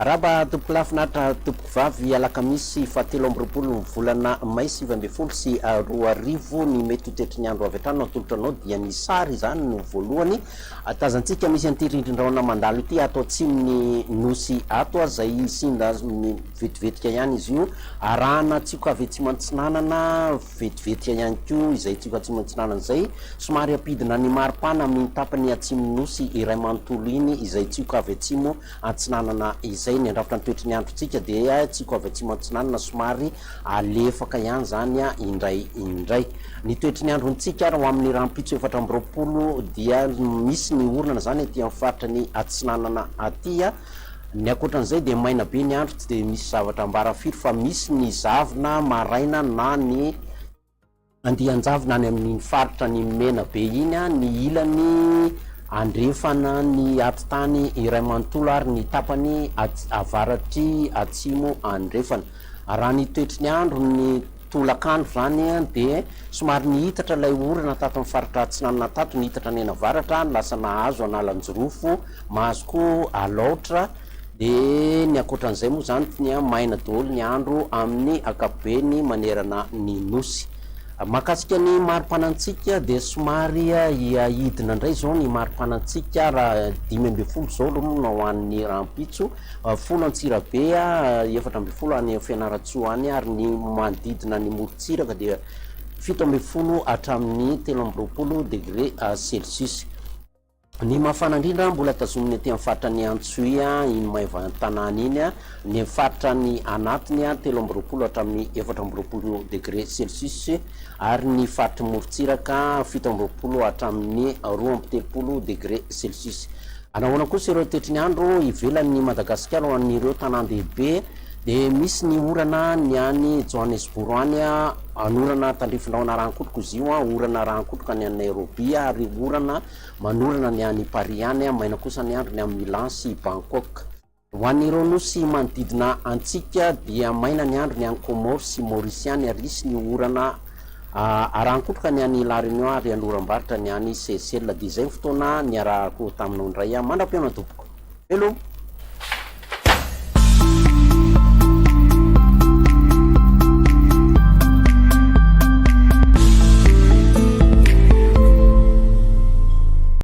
Raba tompoko lafinatra tompoko vavy alakamisy fahatelo amby roapolo volana may 2020 sy 2000 ny mety ho tetry ny andro avy hatrany atolotra anao dia ny sary zany no voalohany tazantsika misy an'ity rindrin-drahona mandalo ity ato atsimon'ny nosy ato zay sinda vetivetika ihany izy io arahana tsika avy atsimo antsinanana vetivetika ihany koa izay tsika atsimo antsinanana zay somary ampidina ny maripana amin'ny tapany atsimon'ny nosy iray manontolo iny izay tsika avy atsimo antsinanana izay ny andrafitra ny toetry ny androtsika dia tsika avy atsimo antsinanana somary alefaka ihany zany indray ny toetry ny androntsika raha ho amin'ny rahampitso 4 amby roapolo dia misy ny orana zany aty amin'ny faritra ny antsinanana aty ny akoatran'izay dia maina be ny andro tsy dia misy zavatra ambara firy fa misy ny zavona maraina na ny andian-javona any amin'ny faritra ny mena be iny ny ilany andrefana ny atitany iray manontolo ary ny tapany avaratry atsimo andrefana raha ny toetry ny andro ny tolakandro zany dia somary nihitatra ilay orana tato amin'ny faritra atsinanana tato nihitatra ny anavaratra lasa nahazo analanjirofo mahazo koa alaotra dia ny akoatran'izay moa zany ny maina daholo ny andro amin'ny akapobeny manerana ny nosy makasika ny marim-panantsika dia somary ahidina indray zao ny marim-panantsika raha 5 zao aloha no hoan'ny rahampitso 10 Antsirabe 4 any Fianaratsoa any ary ny manodidina ny morontsiraka dia 17 hatramin'ny 20 degré Celsius. Ny mafana indrindra mbola tazominy aty amin'ny faritra ny Antsoia iny maivan-tanàna iny ny faritra ny anatiny 13 hatramin'ny 14 degré Celsius ary ny faritra morontsiraka 17 hatramin'ny 20 degré Celsius. Anahoana kosa ireo toetry ny andro ivelan'ny Madagasikara ho an'ireo tanàn-dehibe dia misy ny orana ny any Johannesburg any anorana tandrifin-drahona rankotroko izy io orana rankotroka ny any Nairobi ary orana manorana ny any Paris any maina kosa ny andro ny amin'ny Milan sy Bangkok. Ho an'ireo nosy manodidina antsika dia maina ny andro ny any Comores sy Maurice any ary misy ny orana arankotroka ny any La Réunion ary anoram-baritra ny any Seychelles dia izay fotoana ny arahako taminao indray mandrapiana tompoko. Hello.